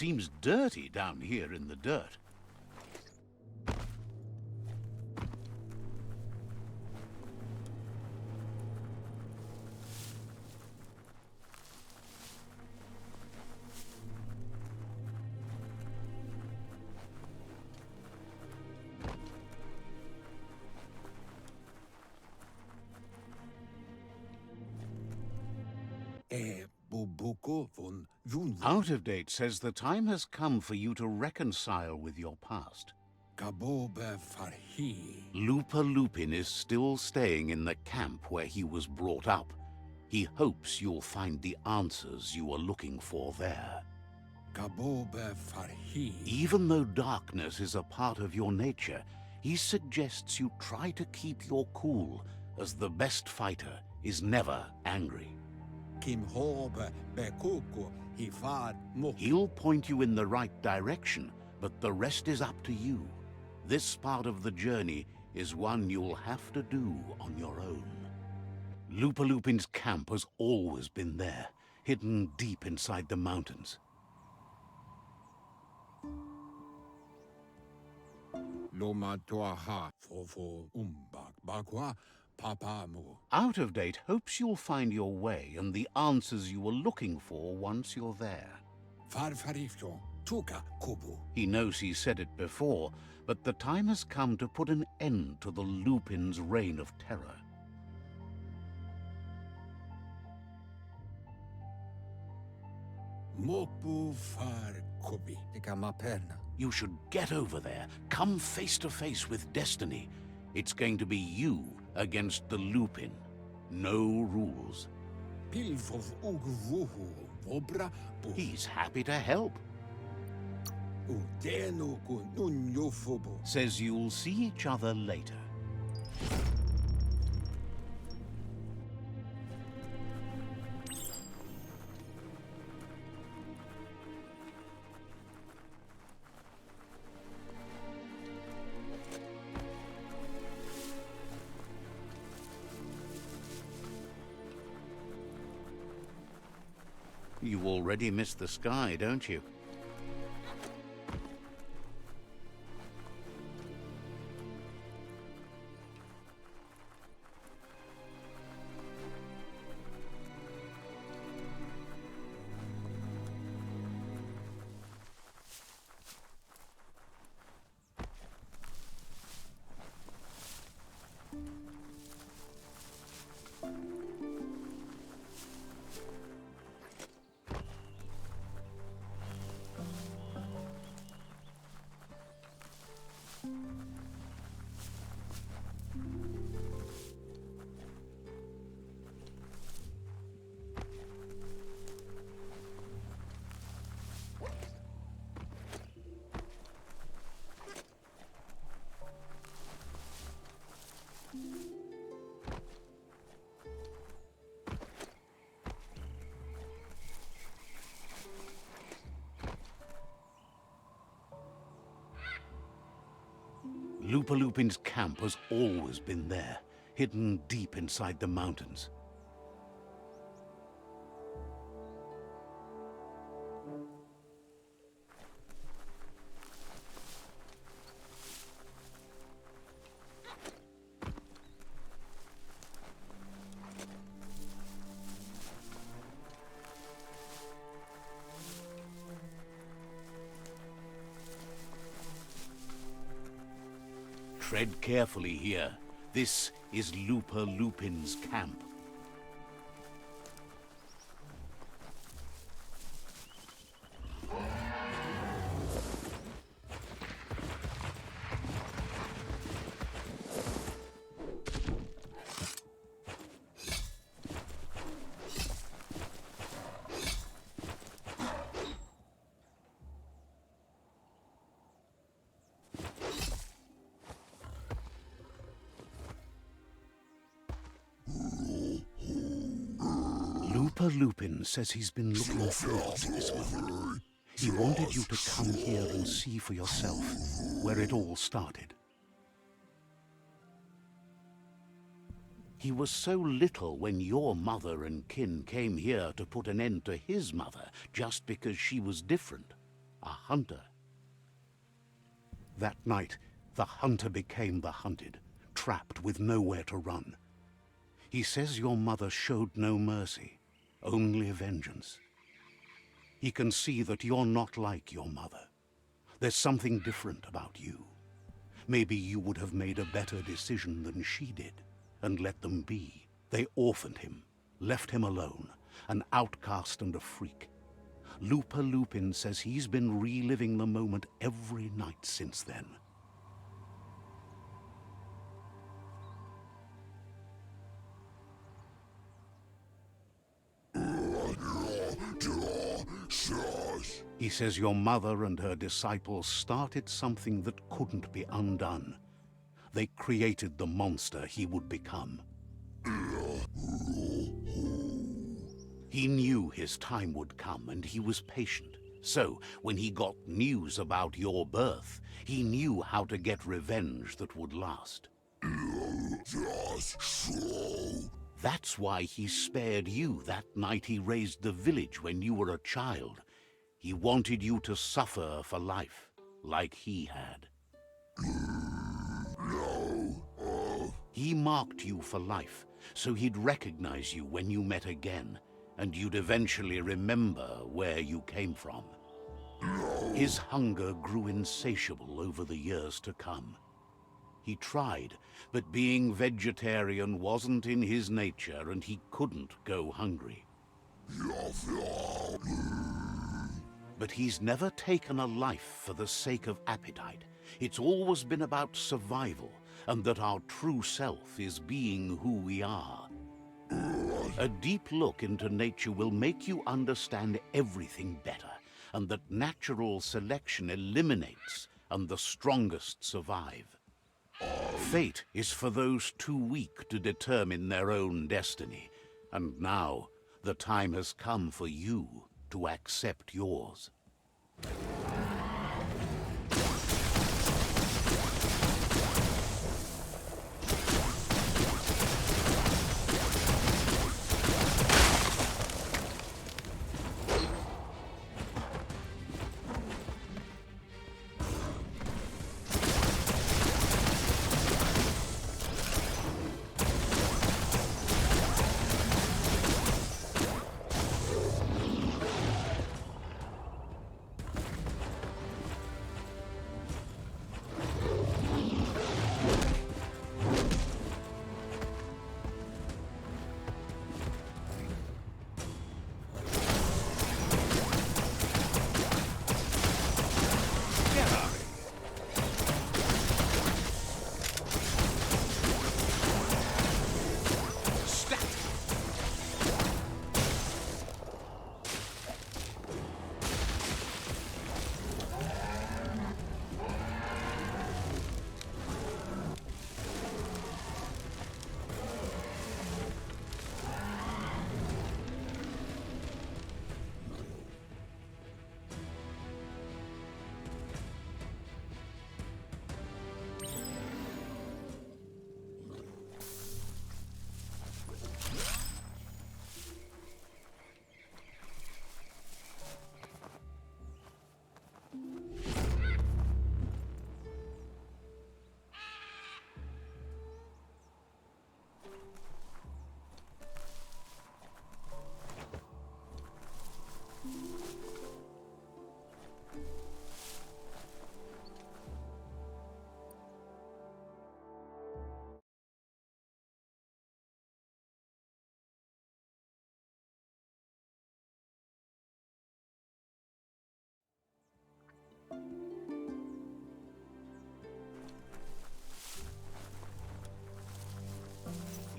seems dirty down here in the dirt. Out of Date says the time has come for you to reconcile with your past. Lupa Lupin is still staying in the camp where he was brought up. He hopes you'll find the answers you are looking for there. Even though darkness is a part of your nature, he suggests you try to keep your cool, as the best fighter is never angry. He'll point you in the right direction, but the rest is up to you. This part of the journey is one you'll have to do on your own. Lupa Lupin's camp has always been there, hidden deep inside the mountains. Out of Date hopes you'll find your way and the answers you were looking for once you're there. He knows he said it before, but the time has come to put an end to the Lupin's reign of terror. You should get over there, come face to face with destiny. It's going to be you against the Lupin. No rules. He's happy to help. Says you'll see each other later. You already missed the sky, don't you? Lupa Lupin's camp has always been there, hidden deep inside the mountains. Tread carefully here. This is Lupa Lupin's camp. Lupa Lupin says he's been looking forward to this moment. He wanted you to come here and see for yourself where it all started. He was so little when your mother and kin came here to put an end to his mother just because she was different. hunter. That night, the hunter became the hunted, trapped with nowhere to run. He says your mother showed no mercy, only vengeance. He can see that you're not like your mother. There's something different about you. Maybe you would have made a better decision than she did, and let them be. They orphaned him, left him alone, an outcast and a freak. Lupin says he's been reliving the moment every night since then. He says your mother and her disciples started something that couldn't be undone. They created the monster he would become. He knew his time would come, and he was patient. So, when he got news about your birth, he knew how to get revenge that would last. That's why he spared you that night he raised the village when you were a child. He wanted you to suffer for life, like he had. He marked you for life, so he'd recognize you when you met again, and you'd eventually remember where you came from. His hunger grew insatiable over the years to come. He tried, but being vegetarian wasn't in his nature, and he couldn't go hungry. But he's never taken a life for the sake of appetite. It's always been about survival, and that our true self is being who we are. A deep look into nature will make you understand everything better, and that natural selection eliminates, and the strongest survive. Fate is for those too weak to determine their own destiny, and now the time has come for you to accept yours.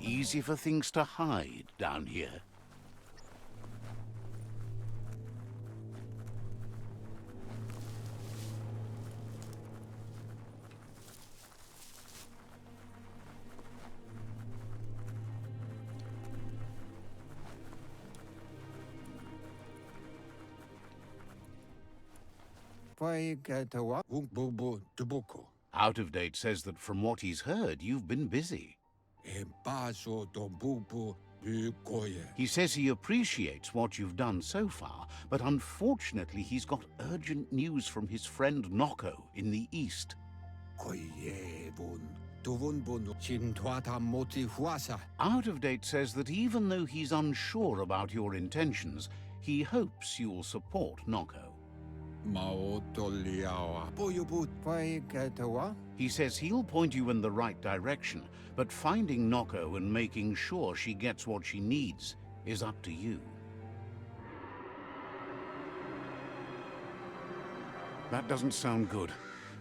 Easy for things to hide down here. Out of Date says that from what he's heard, you've been busy. He says he appreciates what you've done so far, but unfortunately he's got urgent news from his friend Noko in the east. Out of Date says that even though he's unsure about your intentions, he hopes you'll support Noko. He says he'll point you in the right direction, but finding Noko and making sure she gets what she needs is up to you. That doesn't sound good.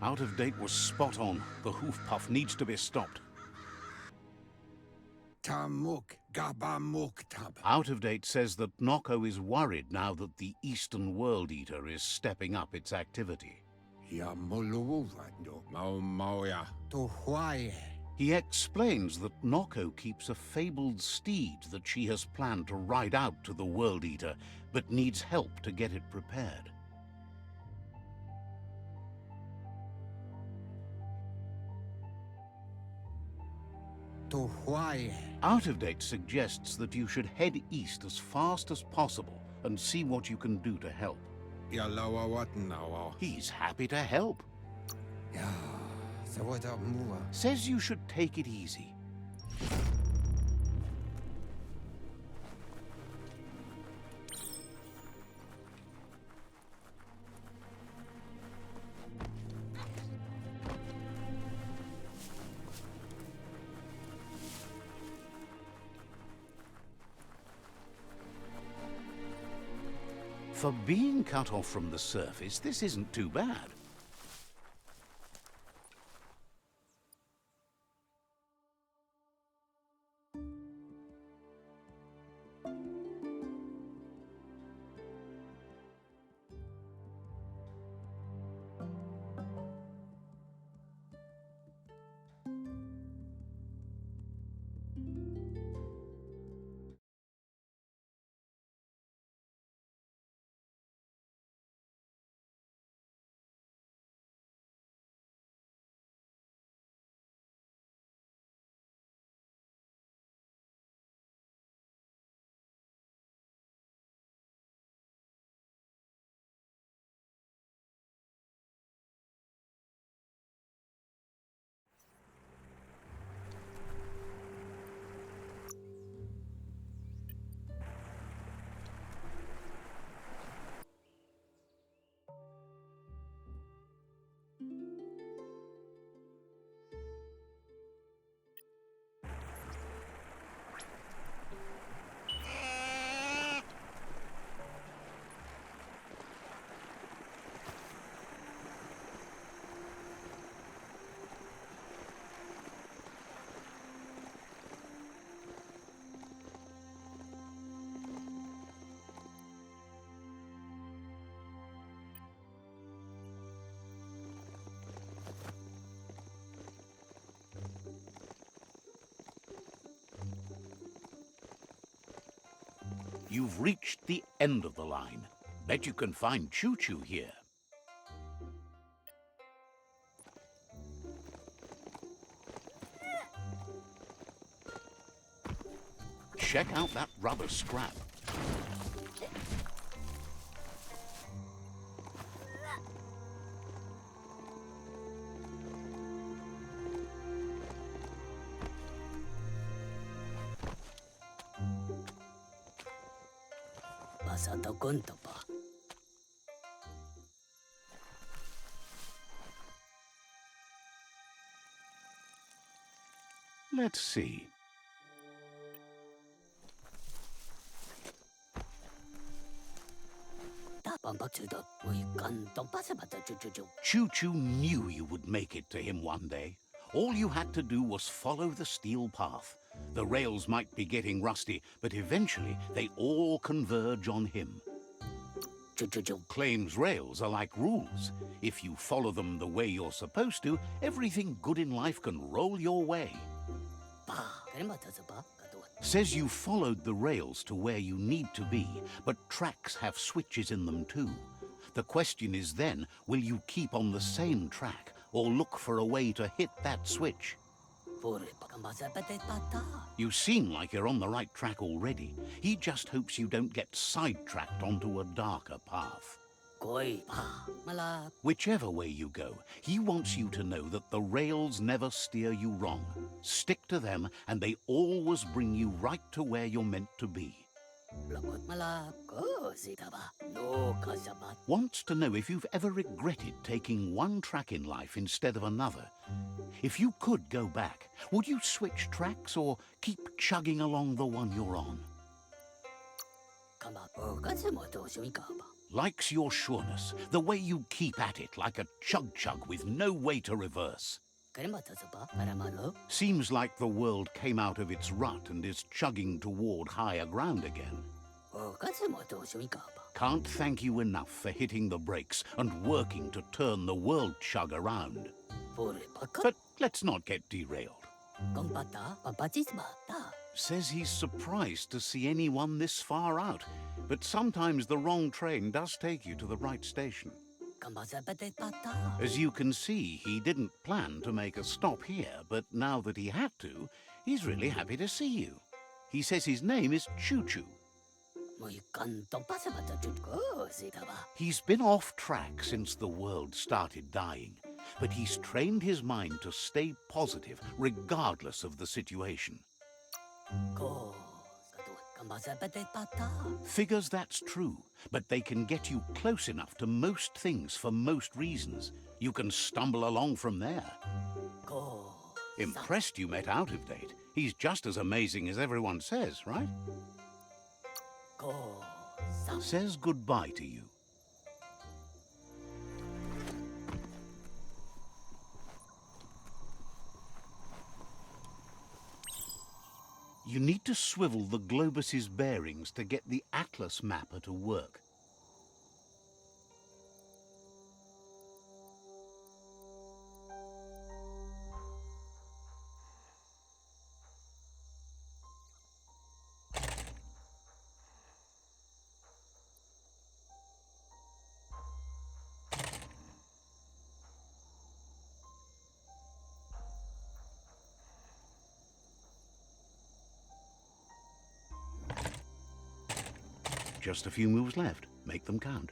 Out of Date was spot on. The hoof puff needs to be stopped. Out of Date says that Noko is worried now that the Eastern World Eater is stepping up its activity. He explains that Noko keeps a fabled steed that she has planned to ride out to the World Eater, but needs help to get it prepared. Out of Date suggests that you should head east as fast as possible and see what you can do to help. He's happy to help. Says you should take it easy. For being cut off from the surface, this isn't too bad. You've reached the end of the line. Bet you can find Choo Choo here. Check out that rubber scrap. Let's see. Choo Choo knew you would make it to him one day. All you had to do was follow the steel path. The rails might be getting rusty, but eventually they all converge on him. Claims rails are like rules. If you follow them the way you're supposed to, everything good in life can roll your way. Says you followed the rails to where you need to be, but tracks have switches in them too. The question is then, will you keep on the same track or look for a way to hit that switch? You seem like you're on the right track already. He just hopes you don't get sidetracked onto a darker path. Whichever way you go, he wants you to know that the rails never steer you wrong. Stick to them, and they always bring you right to where you're meant to be. Wants to know if you've ever regretted taking one track in life instead of another. If you could go back, would you switch tracks or keep chugging along the one you're on? Likes your sureness, the way you keep at it like a chug-chug with no way to reverse. Seems like the world came out of its rut and is chugging toward higher ground again. Can't thank you enough for hitting the brakes and working to turn the world chug around. But let's not get derailed. Says he's surprised to see anyone this far out, but sometimes the wrong train does take you to the right station. As you can see, he didn't plan to make a stop here, but now that he had to, he's really happy to see you. He says his name is Choo Choo. He's been off track since the world started dying, but he's trained his mind to stay positive regardless of the situation. Figures that's true, but they can get you close enough to most things for most reasons. You can stumble along from there. Impressed you met out of date. He's just as amazing as everyone says, right? Says goodbye to you. You need to swivel the globus's bearings to get the atlas mapper to work. Just a few moves left. Make them count.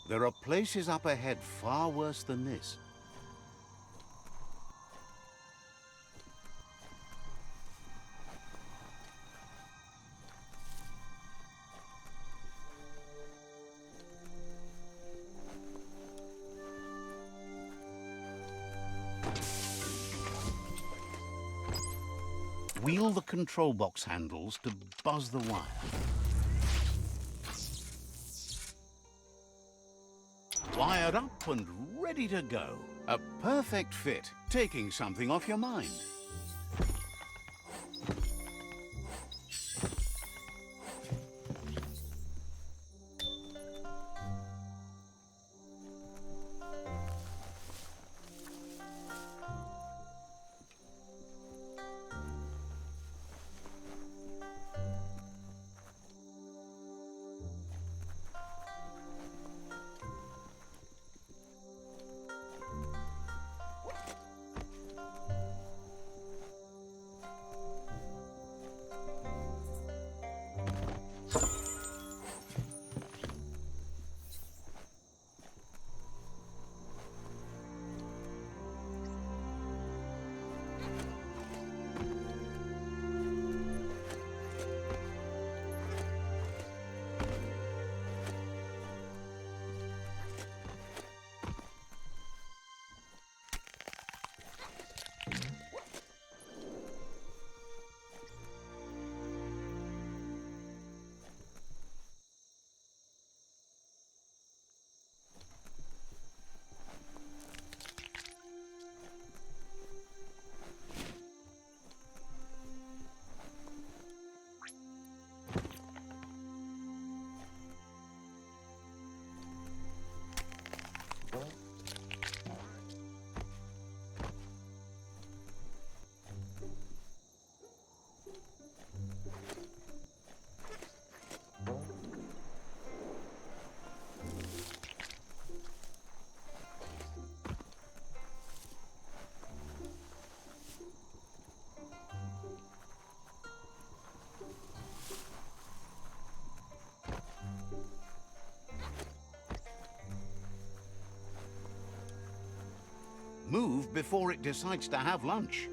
There are places up ahead far worse than this. Wheel the control box handles to buzz the wire. Wired up and ready to go. A perfect fit, taking something off your mind. move before it decides to have lunch.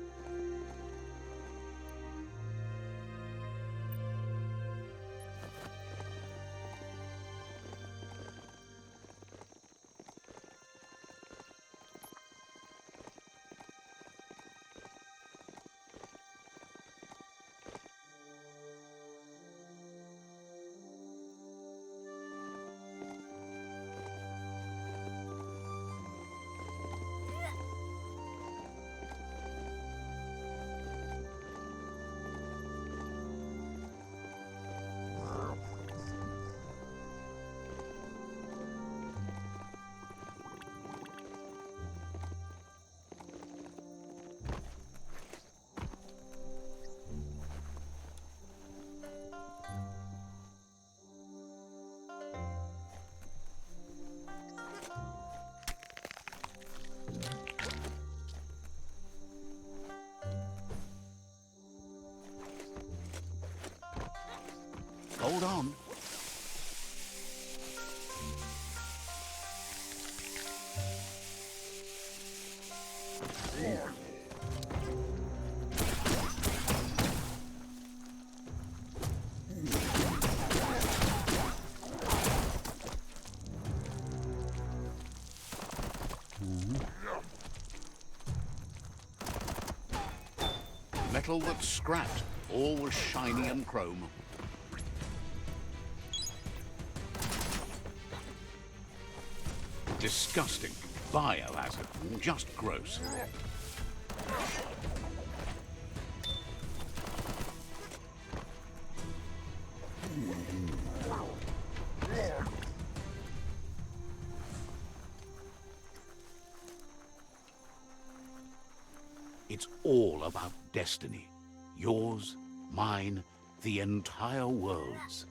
Hold on. Metal that's scrapped, always shiny and chrome. Disgusting. Biohazard. Just gross. It's all about destiny. Yours, mine, the entire world's.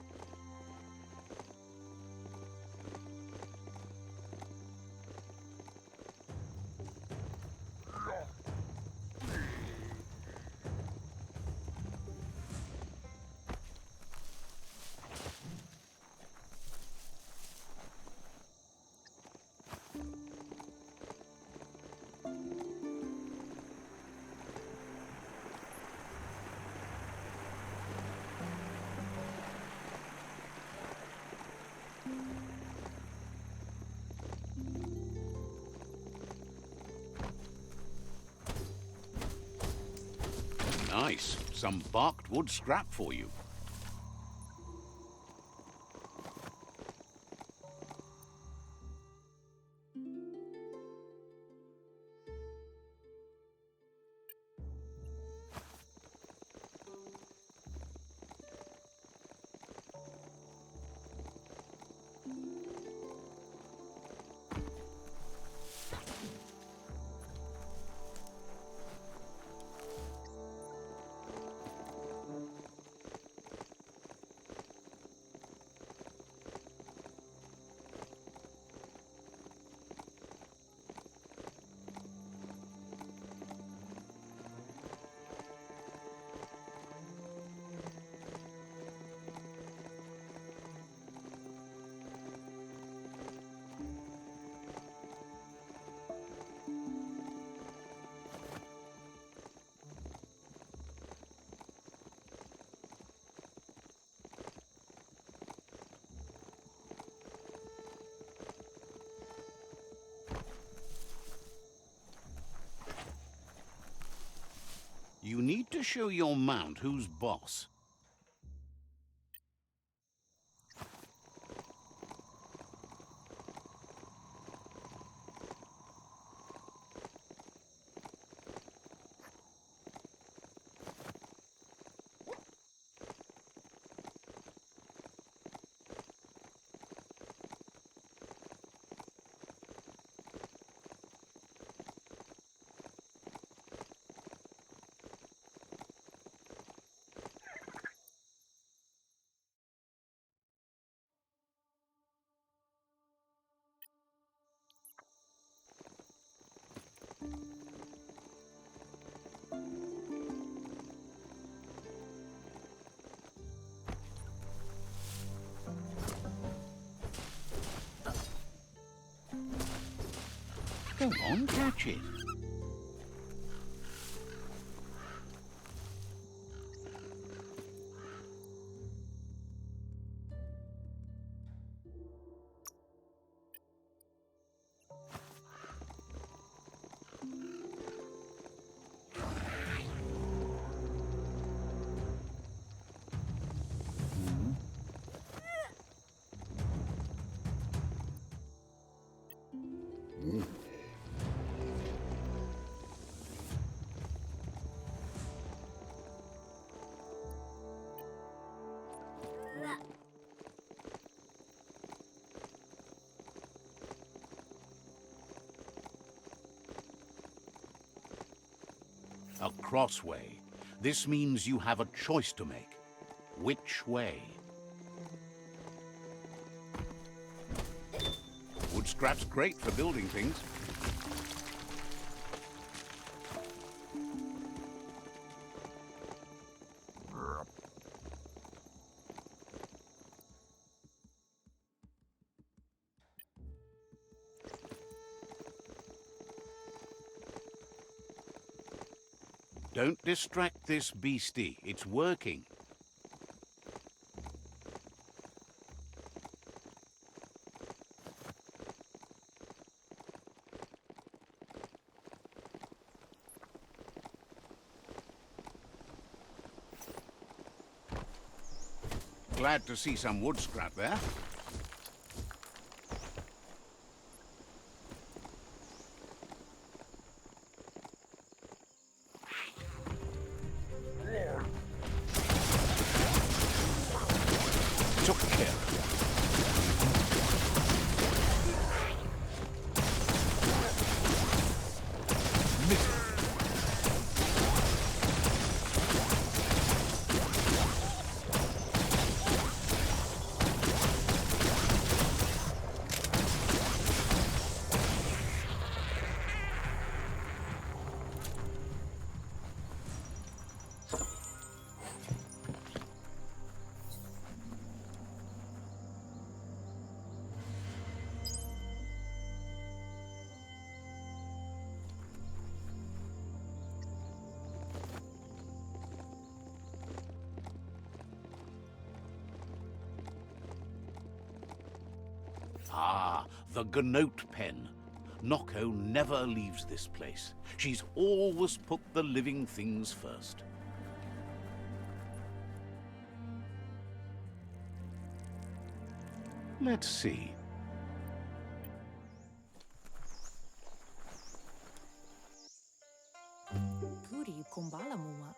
Nice. Some barked wood scrap for you. You need to show your mount who's boss. Go on, catch it. A crossway. This means you have a choice to make. Which way? Wood scrap's great for building things. Don't distract this beastie. It's working. Glad to see some wood scrap there. Took care of it. Missed it. Ah, the Gnote pen. Noko never leaves this place. She's always put the living things first. Let's see. Puri kumbala mua.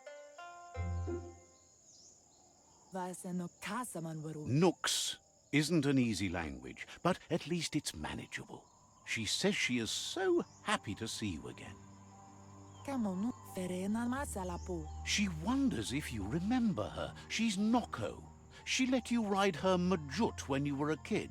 Vaseno kasaman waru. Nooks isn't an easy language, but at least it's manageable. She says she is so happy to see you again. Kamonu ferena masalapu. She wonders if you remember her. She's Noko. She let you ride her Majut when you were a kid.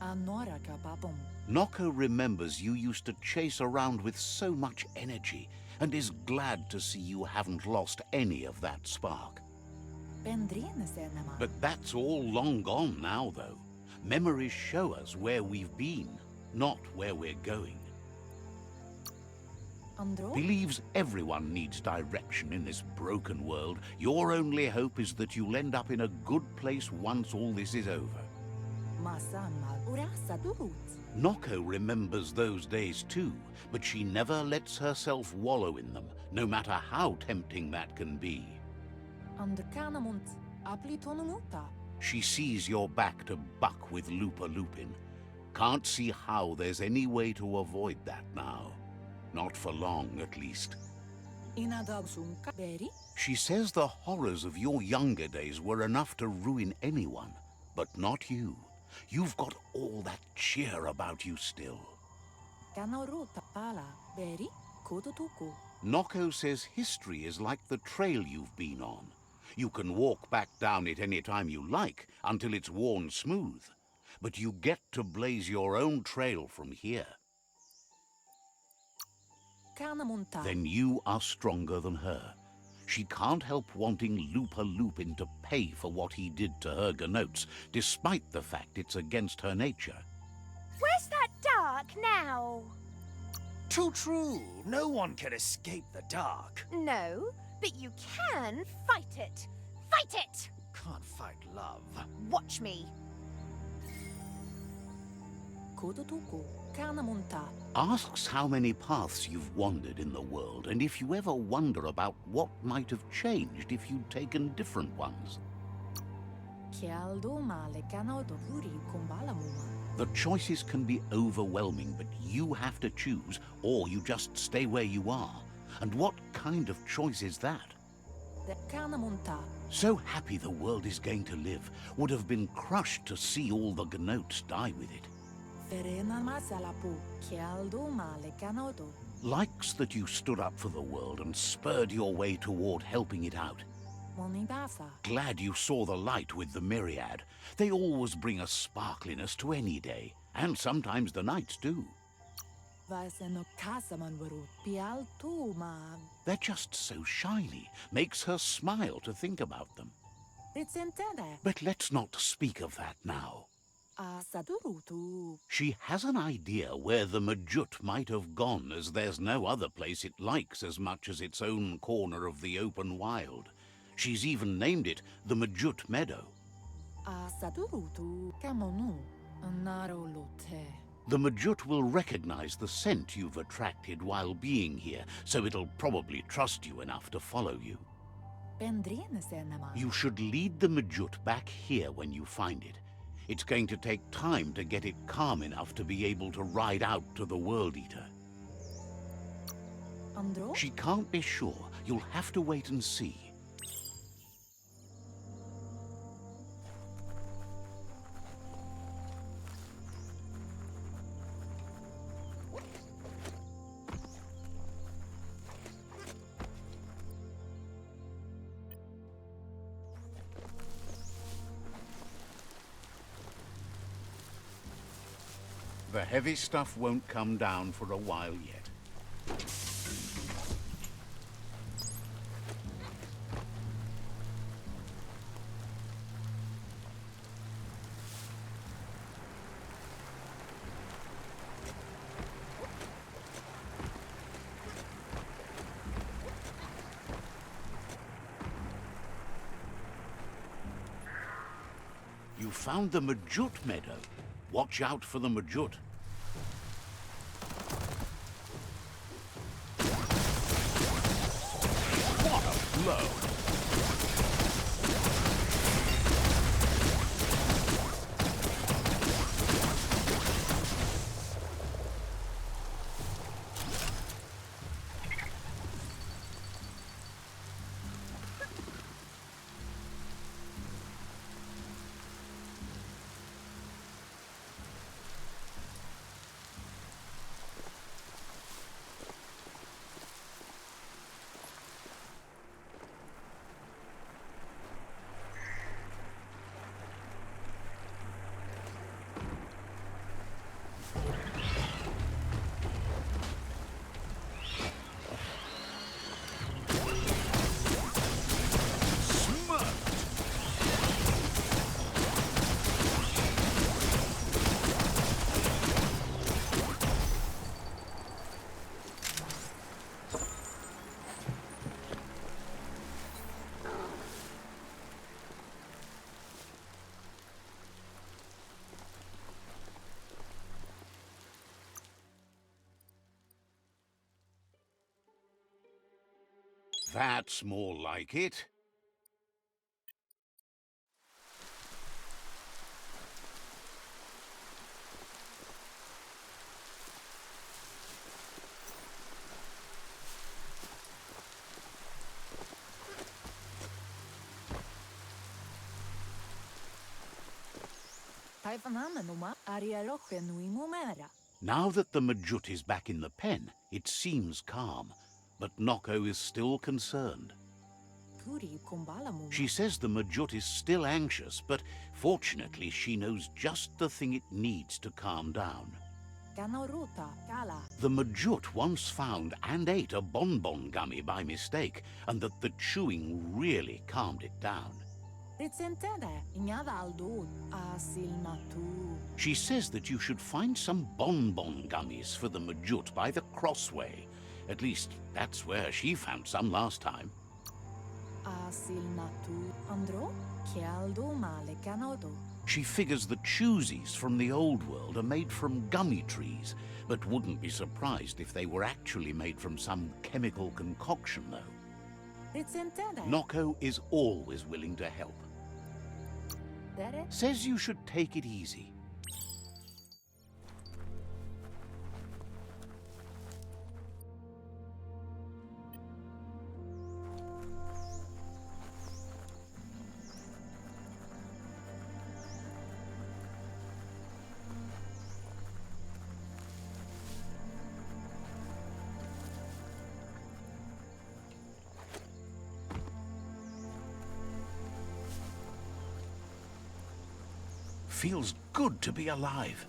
Anora kapapum. Noko remembers you used to chase around with so much energy and is glad to see you haven't lost any of that spark. Pendrina senema. But that's all long gone now, though. Memories show us where we've been, not where we're going. Andro? Believes everyone needs direction in this broken world. Your only hope is that you'll end up in a good place once all this is over. Masama urasa dut. Noko remembers those days too, but she never lets herself wallow in them, no matter how tempting that can be. Andkanamunt aplitonumuta. She sees you're back to buck with Lupa Lupin. Can't see how there's any way to avoid that now. Not for long, at least. Inadabsunka beri? She says the horrors of your younger days were enough to ruin anyone, but not you. You've got all that cheer about you still. Kanaruta pala beri kototuku. Noko says history is like the trail you've been on. You can walk back down it any time you like, until it's worn smooth. But you get to blaze your own trail from here. Kanamunta. Then you are stronger than her. She can't help wanting Lupa Lupin to pay for what he did to her Gnotes, despite the fact it's against her nature. Where's that dark now? Too true. No one can escape the dark. No, but you can fight it. Fight it! Can't fight love. Watch me. Kototuku. Kanamunta. Asks how many paths you've wandered in the world, and if you ever wonder about what might have changed if you'd taken different ones. Kialdo male kanodo puri kumbala mua. The choices can be overwhelming, but you have to choose, or you just stay where you are. And what kind of choice is that? The Kanamunta. So happy the world is going to live, would have been crushed to see all the Gnotes die with it. Ferena masalapu. Kialdo male kanodo. likes that you stood up for the world and spurred your way toward helping it out. Monibasa. Glad you saw the light with the myriad. They always bring a sparkliness to any day, and sometimes the nights too. Vaiseno kasamanwaru. Pial tu ma. They're just so shiny, makes her smile to think about them. Ritsentende. But let's not speak of that now. Sadurutu. She has an idea where the Majut might have gone, as there's no other place it likes as much as its own corner of the open wild. She's even named it the Majut Meadow. Sadurutu. Kamonu. Narolote. The Majut will recognize the scent you've attracted while being here, so it'll probably trust you enough to follow you. Pendrine senema. You should lead the Majut back here when you find it. It's going to take time to get it calm enough to be able to ride out to the World Eater. Andro? She can't be sure. You'll have to wait and see. The heavy stuff won't come down for a while yet. You found the Majut Meadow. Watch out for the Majut. What a blow! That's more like it. Now that the Majut is back in the pen, it seems calm, but Noko is still concerned. She says the Majut is still anxious, but fortunately she knows just the thing it needs to calm down. The Majut once found and ate a bonbon gummy by mistake, and that the chewing really calmed it down. She says that you should find some bonbon gummies for the Majut by the crossway. At least, that's where she found some last time. She figures the choosies from the old world are made from gummy trees, but wouldn't be surprised if they were actually made from some chemical concoction, though. Noko is always willing to help. Says you should take it easy. feels good to be alive.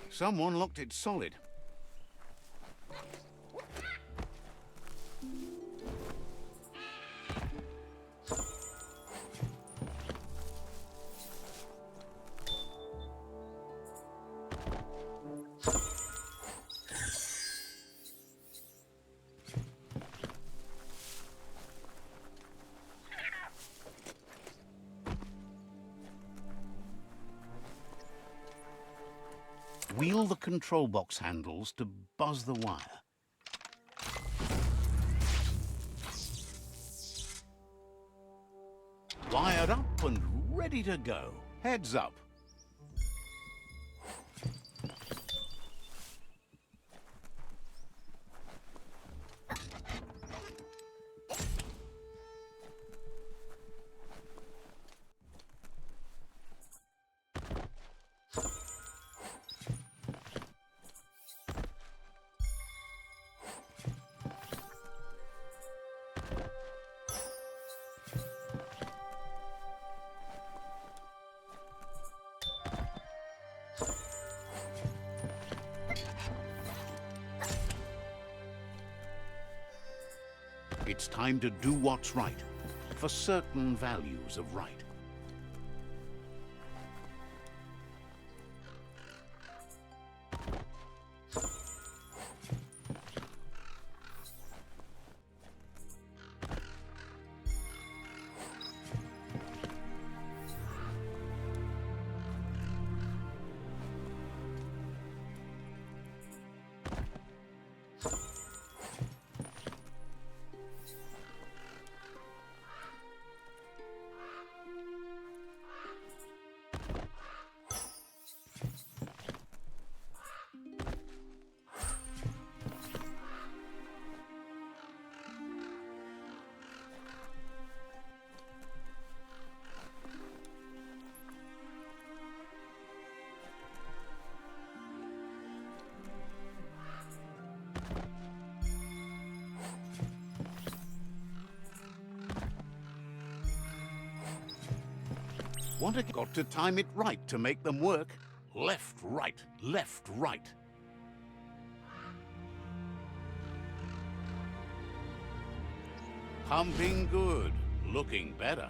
Someone locked it solid. Wheel the control box handles to buzz the wire. Wired up and ready to go. Heads up. It's time to do what's right, for certain values of right. Got to time it right to make them work. Left, right, left, right. Pumping good, looking better.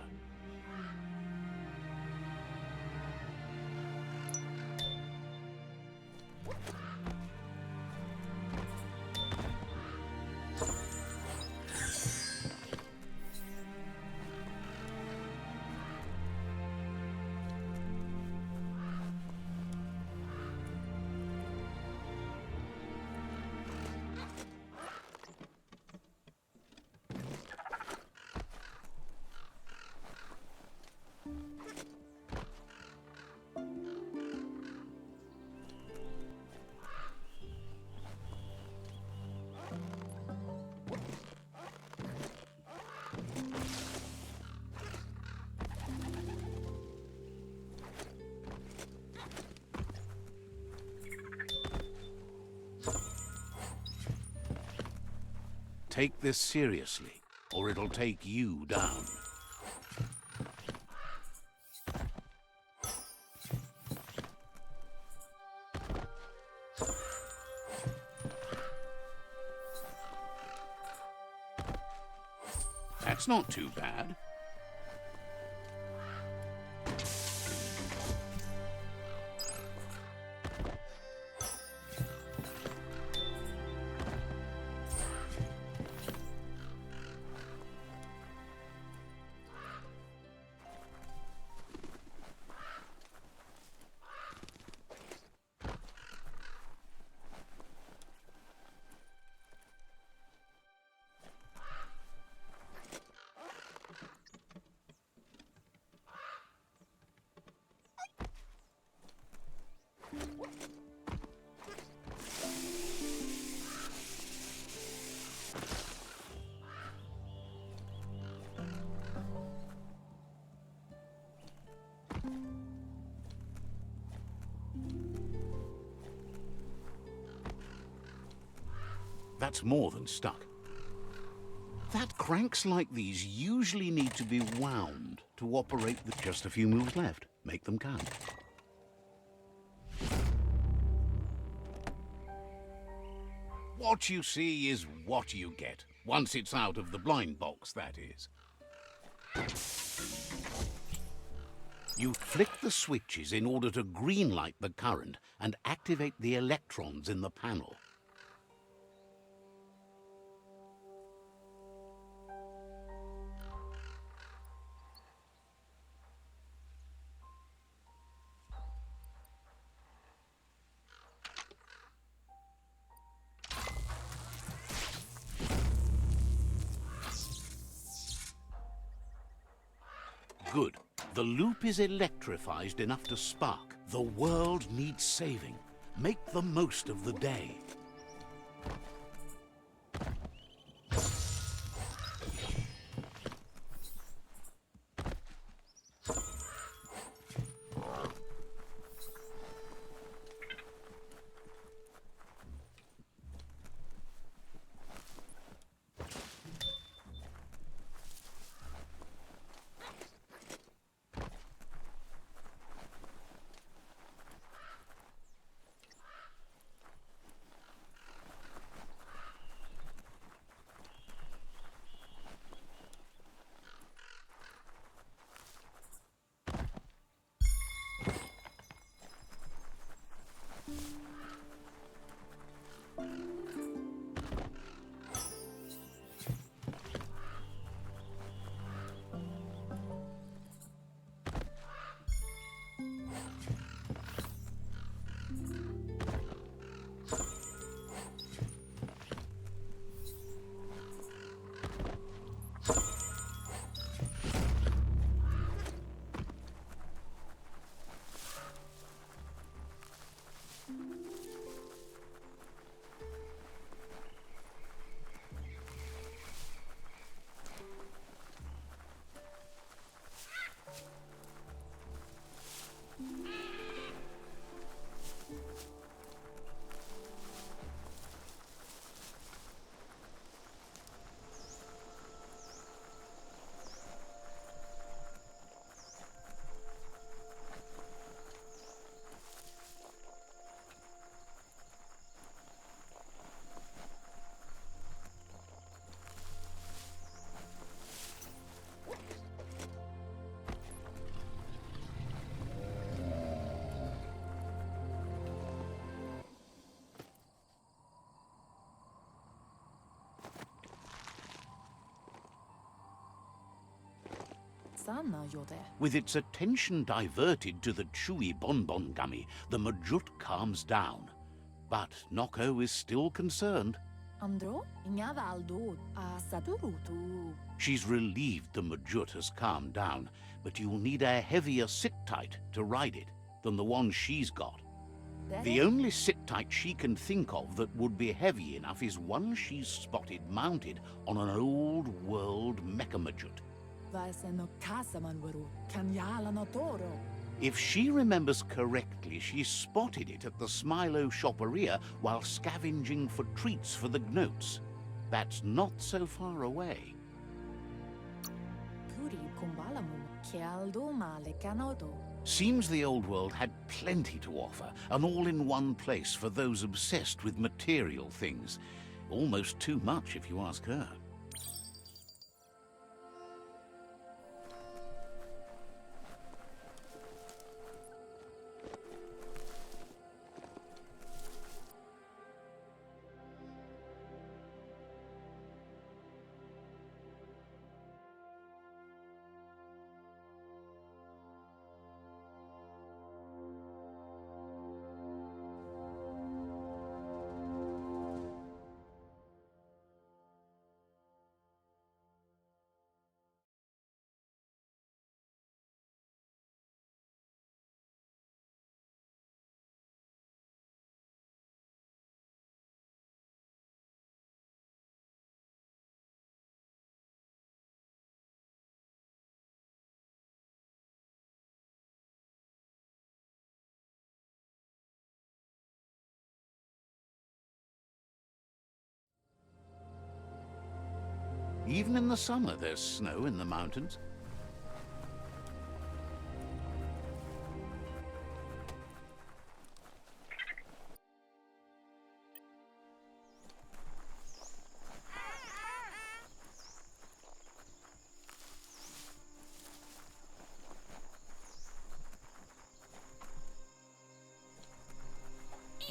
Take this seriously, or it'll take you down. That's not too bad. That's more than stuck. That cranks like these usually need to be wound to operate with just a few moves left. Make them count. What you see is what you get. Once it's out of the blind box, that is. You flick the switches in order to greenlight the current and activate the electrons in the panel. Good. The loop is electrified enough to spark. The world needs saving. Make the most of the day. Sana yode. With its attention diverted to the chewy bonbon gummy, the Majut calms down. But Noko is still concerned. Andro, inyavaldo, a sadurutu. She's relieved the Majut has calmed down, but you'll need a heavier sit-tight to ride it than the one she's got. The only sit-tight she can think of that would be heavy enough is one she's spotted mounted on an old-world mecha-Majut. Vaiseno kasamanwaru, kanyala no toro. If she remembers correctly, she spotted it at the Smilo shopperia while scavenging for treats for the gnotes. That's not so far away. Puri kumbalamu, kialdo male kanodo. Seems the old world had plenty to offer, and all in one place for those obsessed with material things. Almost too much, if you ask her. Even in the summer, there's snow in the mountains.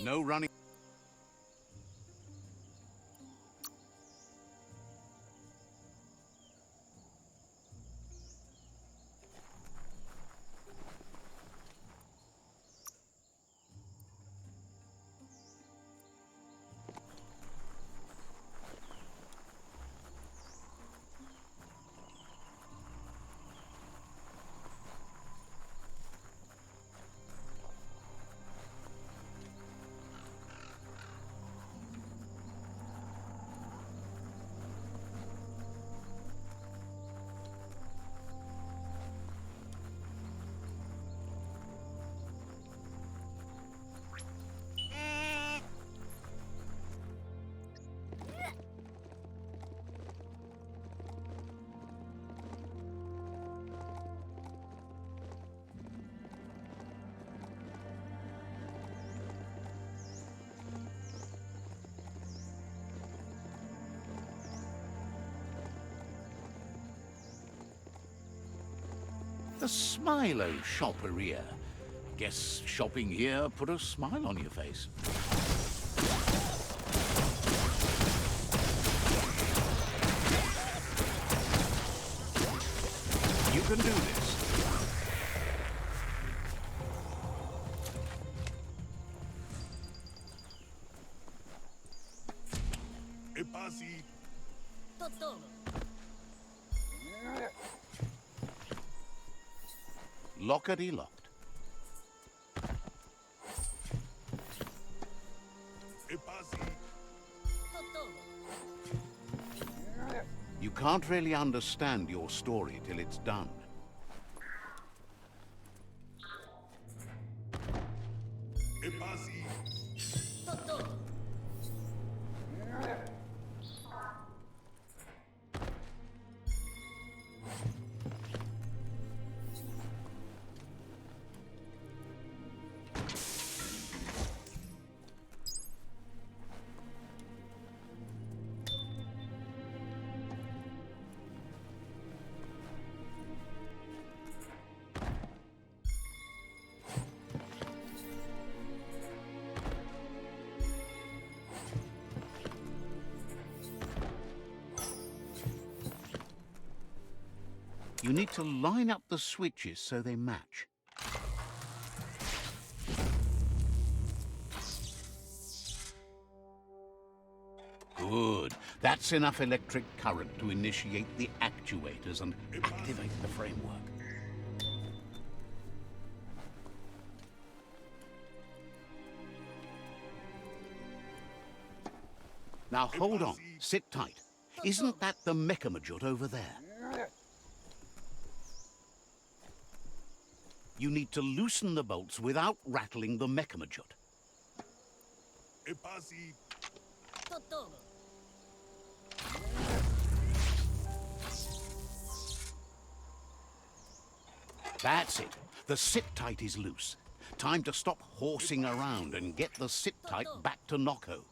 No running. The Smilo Shopperia. Guess shopping here put a smile on your face. You can do this. Lockety locked. You can't really understand your story till it's done. You need to line up the switches so they match. Good. That's enough electric current to initiate the actuators and activate the framework. Now hold on. Sit tight. Isn't that the Mechamajut over there? You need to loosen the bolts without rattling the Mechamajut. That's it. The sit-tight is loose. Time to stop horsing around and get the sit-tight back to Noko.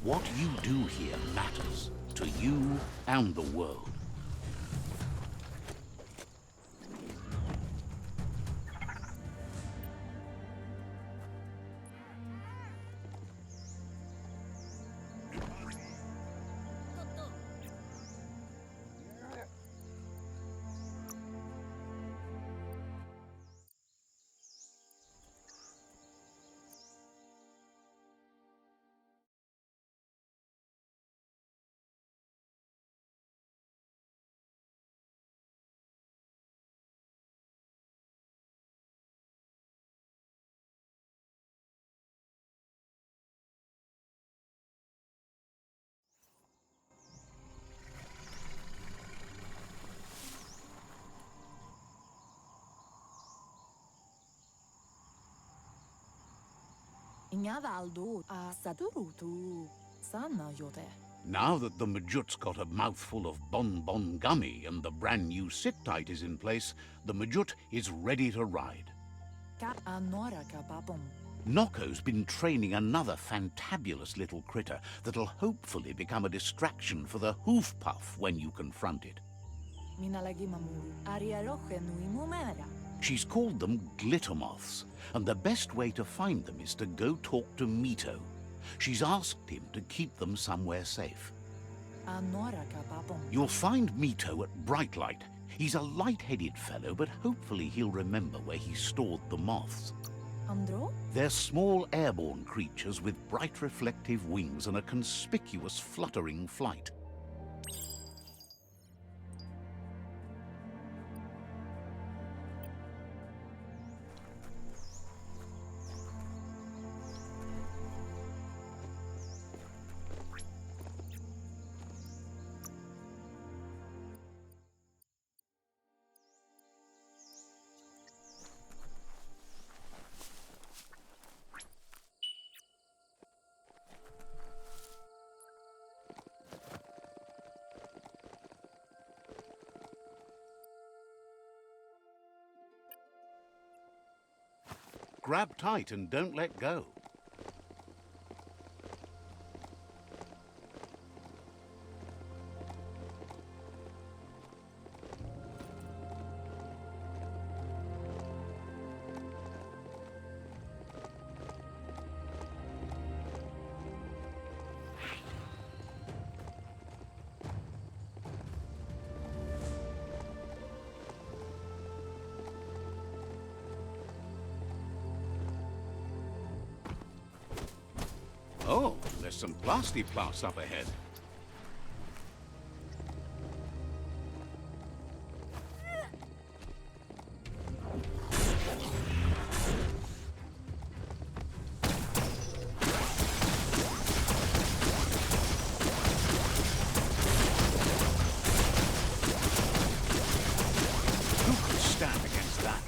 What you do here matters to you and the world. Ingavaldo a Sadurutu Sana Yote. Now that the Majut's got a mouthful of bonbon gummy and the brand new sit-tight is in place, the Majut is ready to ride. Ka Anora Kababum. Nokko's been training another fantabulous little critter that'll hopefully become a distraction for the hoof puff when you confront it. Minalagi Mamuru. Ariaroche Nui Mumera. She's called them glitter moths, and the best way to find them is to go talk to Mito. She's asked him to keep them somewhere safe. Anora Kababum. You'll find Mito at Bright Light. He's a light-headed fellow, but hopefully he'll remember where he stored the moths. Andro? They're small airborne creatures with bright reflective wings and a conspicuous fluttering flight. Grab tight and don't let go. Oh, there's some plasti-plas up ahead. Who could stand against that?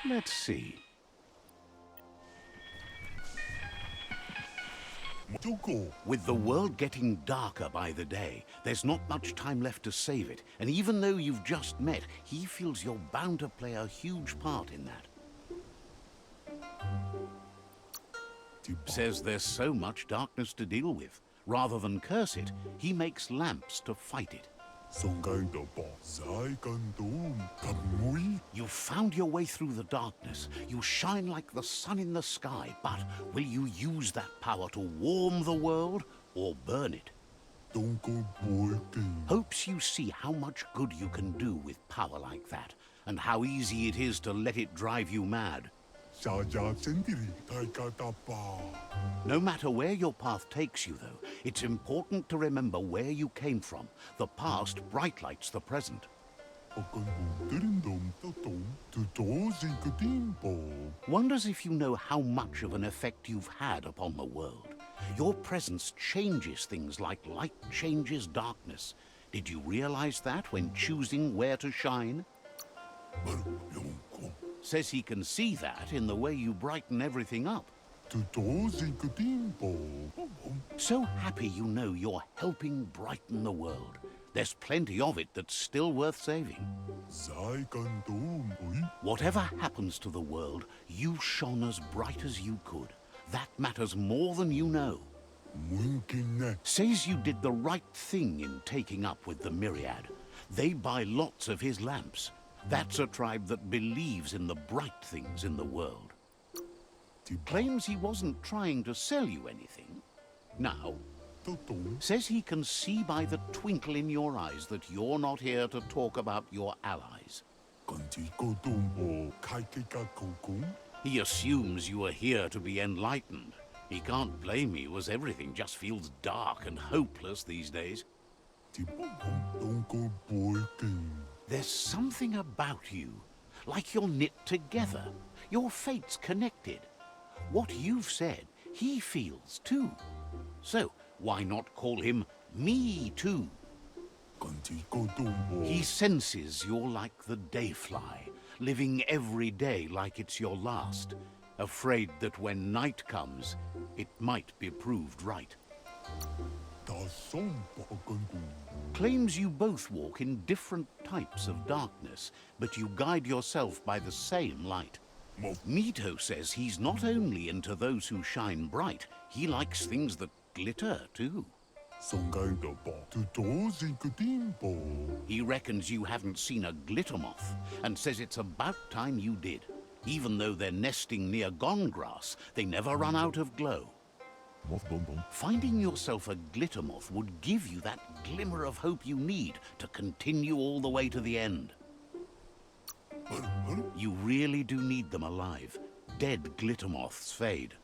Let's see. With the world getting darker by the day, there's not much time left to save it. And even though you've just met, he feels you're bound to play a huge part in that. Says there's so much darkness to deal with. Rather than curse it, he makes lamps to fight it. You found your way through the darkness. You shine like the sun in the sky, but will you use that power to warm the world or burn it? Hopes you see how much good you can do with power like that, and how easy it is to let it drive you mad. No matter where your path takes you, though, it's important to remember where you came from. The past bright lights the present. Wonders if you know how much of an effect you've had upon the world. Your presence changes things like light changes darkness. Did you realize that when choosing where to shine? Says he can see that in the way you brighten everything up. So happy you know you're helping brighten the world. There's plenty of it that's still worth saving. Whatever happens to the world, you shone as bright as you could. That matters more than you know. Says you did the right thing in taking up with the Myriad. They buy lots of his lamps. That's a tribe that believes in the bright things in the world. Claims he wasn't trying to sell you anything. Now, Says he can see by the twinkle in your eyes that you're not here to talk about your allies. He assumes you are here to be enlightened. He can't blame you, as everything just feels dark and hopeless these days. There's something about you, like you're knit together. Your fate's connected. What you've said, he feels too. So, why not call him Me Too? He senses you're like the dayfly, living every day like it's your last, afraid that when night comes, it might be proved right. Claims you both walk in different types of darkness, but you guide yourself by the same light. Mito says he's not only into those who shine bright, he likes things that glitter too. He reckons you haven't seen a glitter moth, and says it's about time you did. Even though they're nesting near gone grass, they never run out of glow. Finding yourself a glitter moth would give you that glimmer of hope you need to continue all the way to the end. You really do need them alive. Dead glitter moths fade.